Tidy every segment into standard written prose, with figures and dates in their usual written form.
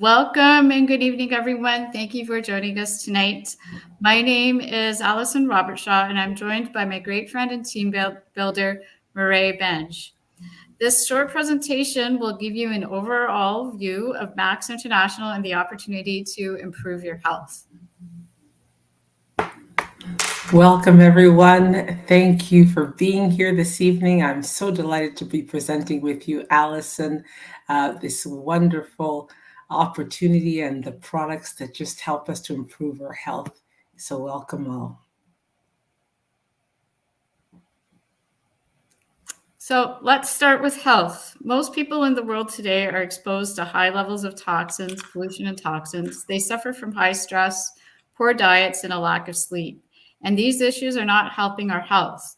Welcome and good evening, everyone. Thank you for joining us tonight. My name is Alison Robertshaw, and I'm joined by my great friend and team builder, Murray Benj. This short presentation will give you an overall view of Max International and the opportunity to improve your health. Welcome, everyone. Thank you for being here this evening. I'm so delighted to be presenting with you, Allison, this wonderful opportunity and the products that just help us to improve our health. So welcome all. So let's start with health. Most people in the world today are exposed to high levels of toxins, pollution and toxins. They suffer from high stress, poor diets, and a lack of sleep. And these issues are not helping our health.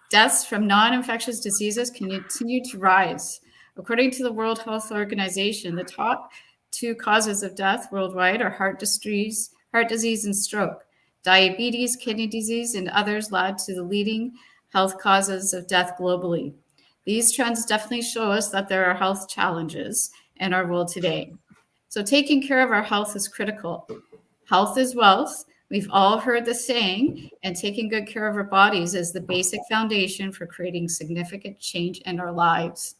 Deaths from non-infectious diseases continue to rise. According to the World Health Organization, the top two causes of death worldwide are heart disease, and stroke. Diabetes, kidney disease, and others led to the leading health causes of death globally. These trends definitely show us that there are health challenges in our world today. So taking care of our health is critical. Health is wealth. We've all heard the saying, and taking good care of our bodies is the basic foundation for creating significant change in our lives.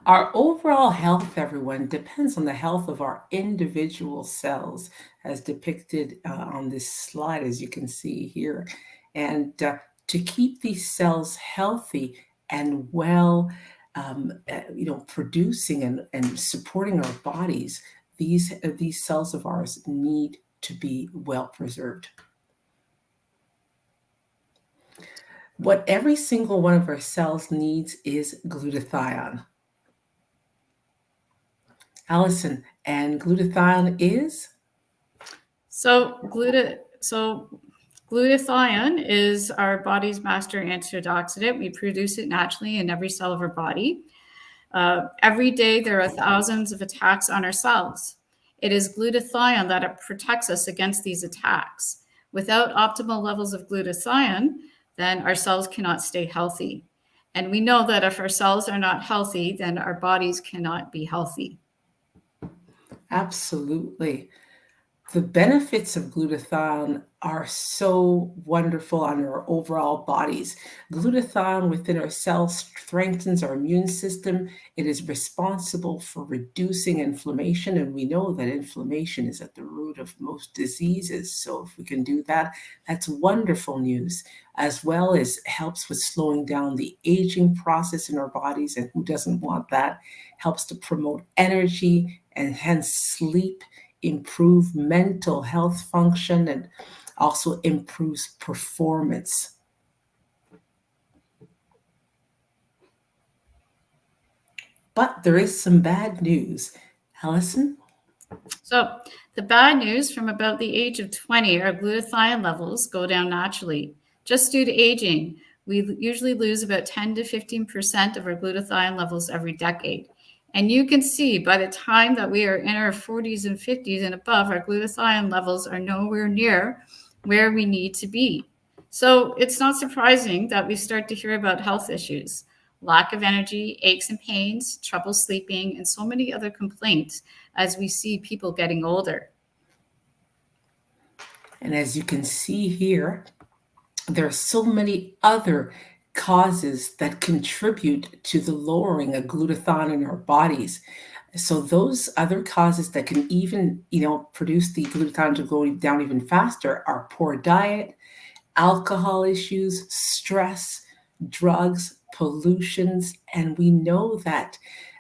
Our overall health, everyone, depends on the health of our individual cells, as depicted on this slide, as you can see here. And to keep these cells healthy and well, producing and supporting our bodies, these cells of ours need to be well preserved. What every single one of our cells needs is glutathione. Allison, and glutathione is? Glutathione is our body's master antioxidant. We produce it naturally in every cell of our body. Every day, there are thousands of attacks on our cells. It is glutathione that protects us against these attacks. Without optimal levels of glutathione, then our cells cannot stay healthy. And we know that if our cells are not healthy, then our bodies cannot be healthy. Absolutely. The benefits of glutathione are so wonderful on our overall bodies. Glutathione within our cells strengthens our immune system. It is responsible for reducing inflammation, and we know that inflammation is at the root of most diseases. So if we can do that, that's wonderful news, as well as helps with slowing down the aging process in our bodies, and who doesn't want that? Helps to promote energy and hence sleep, improve mental health function, and also improves performance. But there is some bad news. Allison? So the bad news, from about the age of 20, our glutathione levels go down naturally. Just due to aging, we usually lose about 10 to 15% of our glutathione levels every decade. And you can see by the time that we are in our 40s and 50s and above, our glutathione levels are nowhere near where we need to be. So it's not surprising that we start to hear about health issues, lack of energy, aches and pains, trouble sleeping, and so many other complaints as we see people getting older. And as you can see here, there are so many other causes that contribute to the lowering of glutathione in our bodies. So those other causes that can even, produce the glutathione to go down even faster are poor diet, alcohol issues, stress, drugs, pollutions, and we know that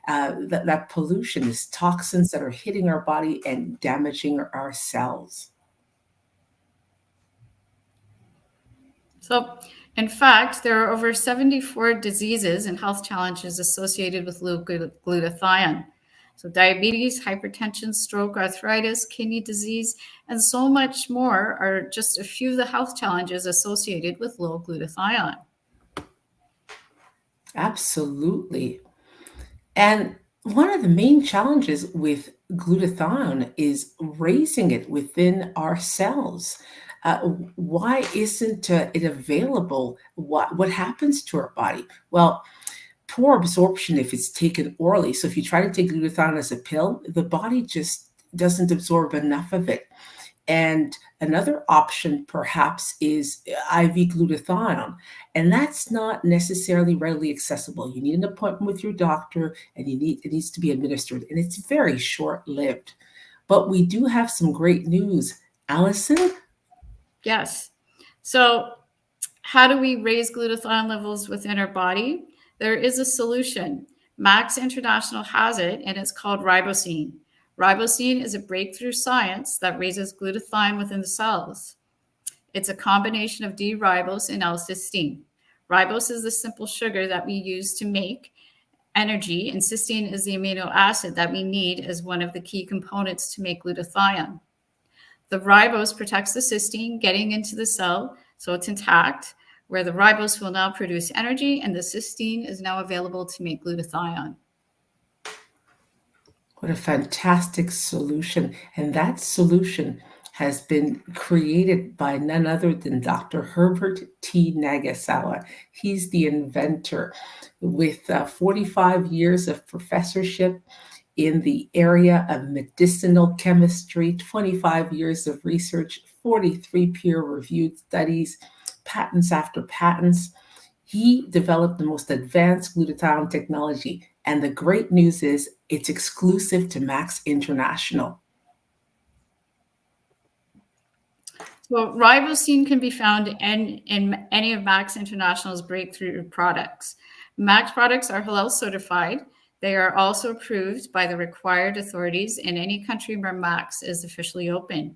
that pollution is toxins that are hitting our body and damaging our cells. So, in fact, there are over 74 diseases and health challenges associated with low glutathione. So, diabetes, hypertension, stroke, arthritis, kidney disease, and so much more are just a few of the health challenges associated with low glutathione. Absolutely. And one of the main challenges with glutathione is raising it within our cells. Why isn't it available? What happens to our body? Well, poor absorption if it's taken orally. So if you try to take glutathione as a pill, the body just doesn't absorb enough of it. And another option perhaps is IV glutathione. And that's not necessarily readily accessible. You need an appointment with your doctor and it needs to be administered. And it's very short-lived. But we do have some great news. Allison? Yes. So, how do we raise glutathione levels within our body? There is a solution. Max International has it, and it's called ribosine. Ribosine is a breakthrough science that raises glutathione within the cells. It's a combination of D-ribose and L-cysteine. Ribose is the simple sugar that we use to make energy, and cysteine is the amino acid that we need as one of the key components to make glutathione. The ribose protects the cysteine getting into the cell so it's intact, where the ribose will now produce energy and the cysteine is now available to make glutathione. What a fantastic solution. And that solution has been created by none other than Dr. Herbert T. Nagasawa. He's the inventor with 45 years of professorship in the area of medicinal chemistry, 25 years of research, 43 peer-reviewed studies, patents after patents. He developed the most advanced glutathione technology. And the great news is it's exclusive to Max International. So ribosine can be found in any of Max International's breakthrough products. Max products are halal certified. They are also approved by the required authorities in any country where Max is officially open.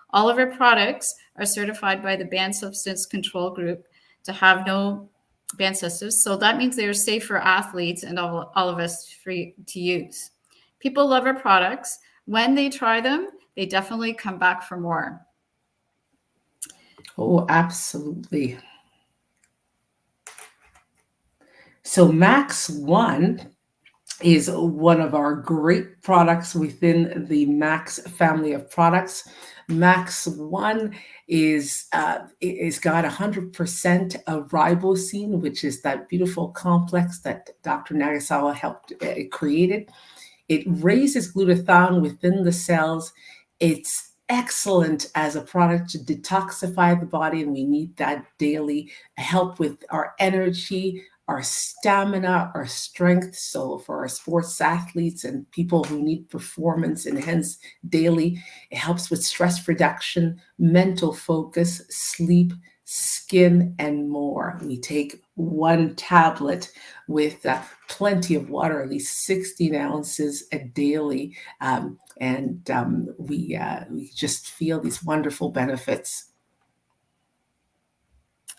All of our products are certified by the Banned Substance Control Group to have no banned substances. So that means they are safe for athletes and all of us free to use. People love our products. When they try them, they definitely come back for more. Oh, absolutely. So Max One is one of our great products within the Max family of products. Max One is got 100% of ribosine, which is that beautiful complex that Dr. Nagasawa helped created. It raises glutathione within the cells. It's excellent as a product to detoxify the body, and we need that daily. Help with our energy, our stamina, our strength. So for our sports athletes and people who need performance enhanced daily, it helps with stress reduction, mental focus, sleep, skin, and more. We take one tablet with plenty of water, at least 16 ounces a daily, we just feel these wonderful benefits.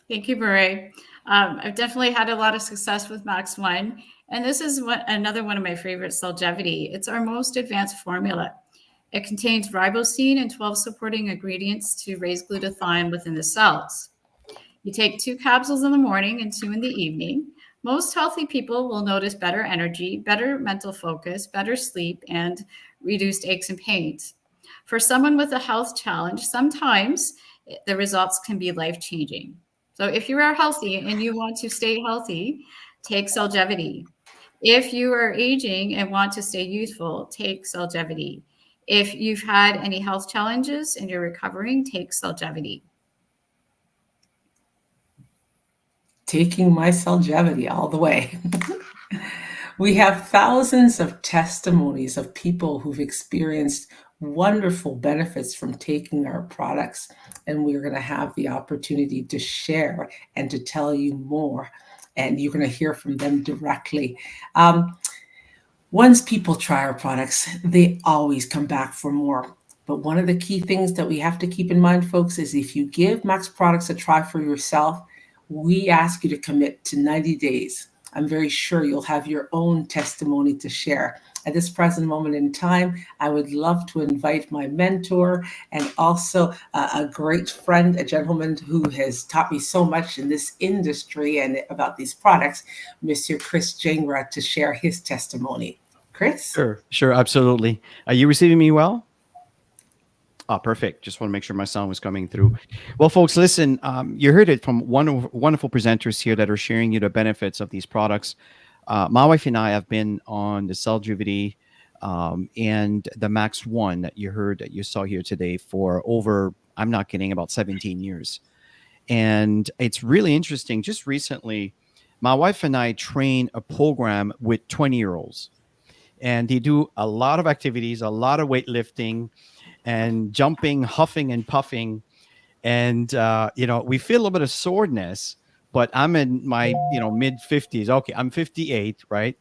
Thank you, Beret. I've definitely had a lot of success with Max One, and this is another one of my favorites, Longevity. It's our most advanced formula. It contains ribosine and 12 supporting ingredients to raise glutathione within the cells. You take 2 capsules in the morning and 2 in the evening. Most healthy people will notice better energy, better mental focus, better sleep, and reduced aches and pains. For someone with a health challenge, sometimes the results can be life-changing. So if you are healthy and you want to stay healthy, take Longevity. If you are aging and want to stay youthful, take Longevity. If you've had any health challenges and you're recovering, take Longevity. Taking my Longevity all the way. We have thousands of testimonies of people who've experienced wonderful benefits from taking our products, and we're going to have the opportunity to share and to tell you more, and you're going to hear from them directly. Once people try our products, they always come back for more. But one of the key things that we have to keep in mind, folks, is if you give Max products a try for yourself, we ask you to commit to 90 days. I'm very sure you'll have your own testimony to share. At this present moment in time, I would love to invite my mentor and also a great friend, a gentleman who has taught me so much in this industry and about these products, Mr. Chris Jengra, to share his testimony. Chris? Sure, absolutely. Are you receiving me well? Oh, perfect. Just want to make sure my sound was coming through. Well, folks, listen, you heard it from wonderful presenters here that are sharing you the benefits of these products. My wife and I have been on the Rejuvenate and the Max One that you heard that you saw here today for over, I'm not kidding, about 17 years. And it's really interesting. Just recently, my wife and I train a program with 20-year-olds, and they do a lot of activities, a lot of weightlifting and jumping, huffing and puffing. And, we feel a little bit of soreness, but I'm in my, mid 50s. Okay, I'm 58, right?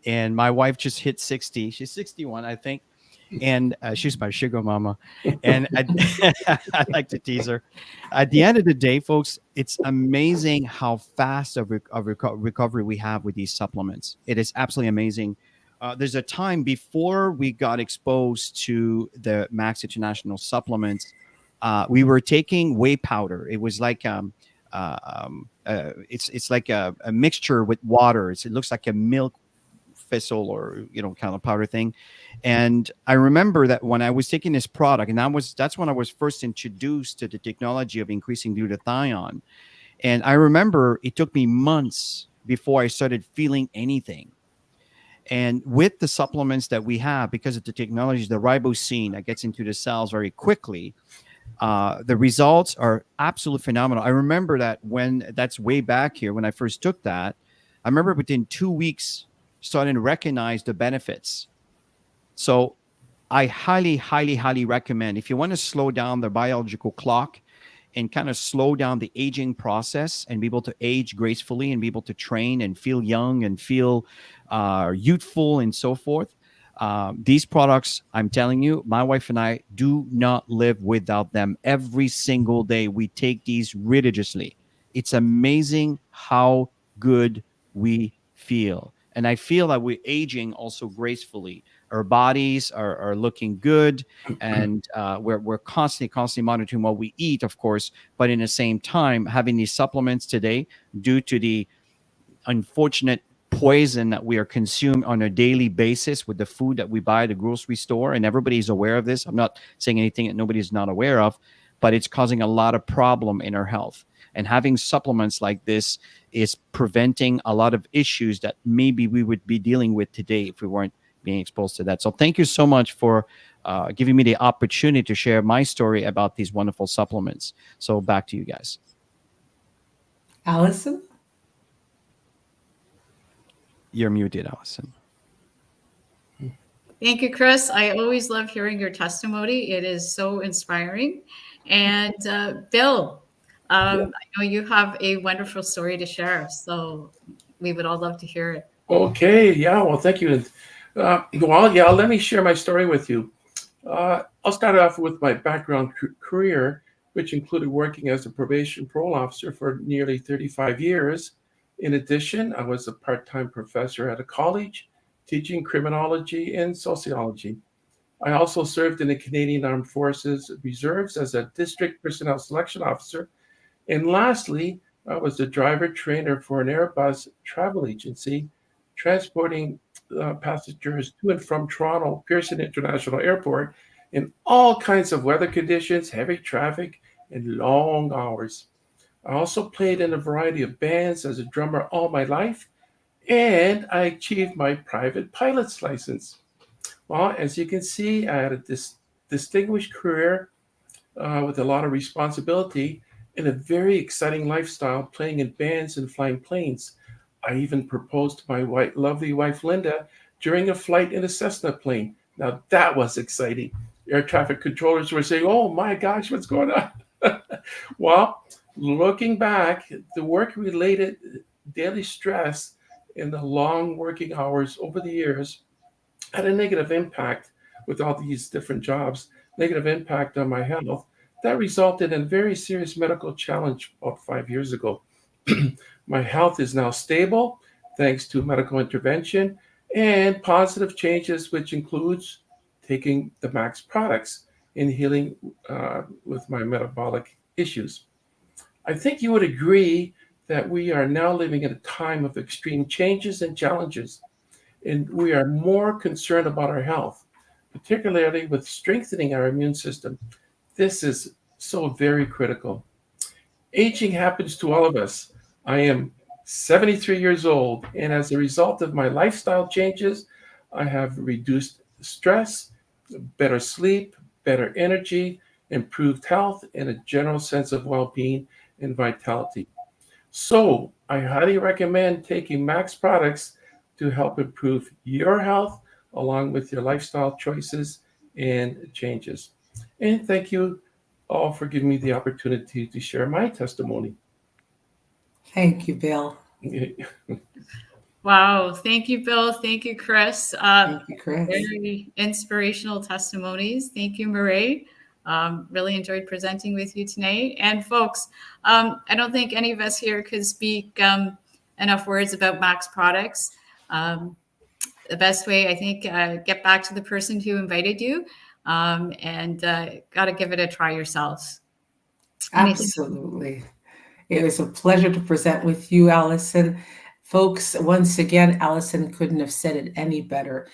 And my wife just hit 60. She's 61, I think. And she's my sugar mama. And I like to tease her. At the end of the day, folks, it's amazing how fast of recovery we have with these supplements. It is absolutely amazing. There's a time before we got exposed to the Max International supplements, we were taking whey powder. It was like it's like a mixture with water. It looks like a milk thistle or kind of powder thing. And I remember that when I was taking this product, and that's when I was first introduced to the technology of increasing glutathione. And I remember it took me months before I started feeling anything. And with the supplements that we have, because of the technology, the ribosine that gets into the cells very quickly, the results are absolutely phenomenal. I remember that that's way back here when I first took that. I remember within 2 weeks starting to recognize the benefits. So I highly, highly, highly recommend, if you want to slow down the biological clock and kind of slow down the aging process and be able to age gracefully and be able to train and feel young and feel youthful and so forth. These products, I'm telling you, my wife and I do not live without them. Every single day, we take these religiously. It's amazing how good we feel. And I feel that we're aging also gracefully. Our bodies are looking good, and we're constantly monitoring what we eat, of course. But in the same time, having these supplements today, due to the unfortunate poison that we are consumed on a daily basis with the food that we buy at the grocery store, and everybody's aware of this. I'm not saying anything that nobody's not aware of, but it's causing a lot of problem in our health. And having supplements like this is preventing a lot of issues that maybe we would be dealing with today if we weren't being exposed to that. So thank you so much for giving me the opportunity to share my story about these wonderful supplements. So back to you guys. Allison? You're muted, Allison. Thank you, Chris. I always love hearing your testimony. It is so inspiring. And Bill, I know you have a wonderful story to share, so we would all love to hear it. Okay, yeah, well, thank you. Let me share my story with you. I'll start off with my background career, which included working as a probation parole officer for nearly 35 years. In addition, I was a part-time professor at a college teaching criminology and sociology. I also served in the Canadian Armed Forces Reserves as a district personnel selection officer. And lastly, I was a driver trainer for an Airbus travel agency, transporting passengers to and from Toronto Pearson International Airport in all kinds of weather conditions, heavy traffic, and long hours. I also played in a variety of bands as a drummer all my life, and I achieved my private pilot's license. Well, as you can see, I had a distinguished career with a lot of responsibility and a very exciting lifestyle, playing in bands and flying planes. I even proposed to my lovely wife, Linda, during a flight in a Cessna plane. Now, that was exciting. Air traffic controllers were saying, "Oh my gosh, what's going on?" Well, looking back, the work-related daily stress and the long working hours over the years had a negative impact with all these different jobs, negative impact on my health. That resulted in a very serious medical challenge about 5 years ago. My health is now stable thanks to medical intervention and positive changes, which includes taking the Max products and healing with my metabolic issues. I think you would agree that we are now living in a time of extreme changes and challenges, and we are more concerned about our health, particularly with strengthening our immune system. This is so very critical. Aging happens to all of us. I am 73 years old, and as a result of my lifestyle changes, I have reduced stress, better sleep, better energy, improved health, and a general sense of well being and vitality. So, I highly recommend taking Max products to help improve your health along with your lifestyle choices and changes. And thank you all for giving me the opportunity to share my testimony. Thank you, Bill. Wow. Thank you, Bill. Thank you, Chris. Thank you, Chris. Very inspirational testimonies. Thank you, Marie. Really enjoyed presenting with you tonight. And folks, I don't think any of us here could speak enough words about Max products. The best way, I think, get back to the person who invited you and got to give it a try yourselves. Absolutely. It was a pleasure to present with you, Allison. Folks, once again, Allison couldn't have said it any better.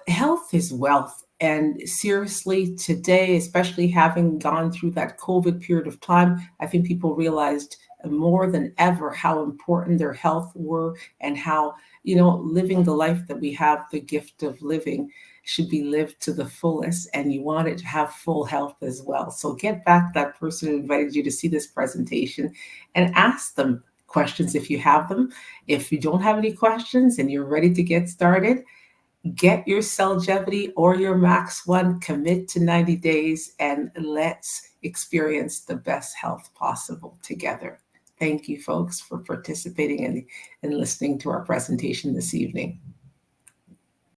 Health is wealth. And seriously, today, especially having gone through that COVID period of time, I think people realized more than ever how important their health were and how, living the life that we have, the gift of living, should be lived to the fullest, and you want it to have full health as well. So get back that person who invited you to see this presentation and ask them questions if you have them. If you don't have any questions and you're ready to get started, get your Cellgevity or your Max One, commit to 90 days, and let's experience the best health possible together. Thank you, folks, for participating and listening to our presentation this evening.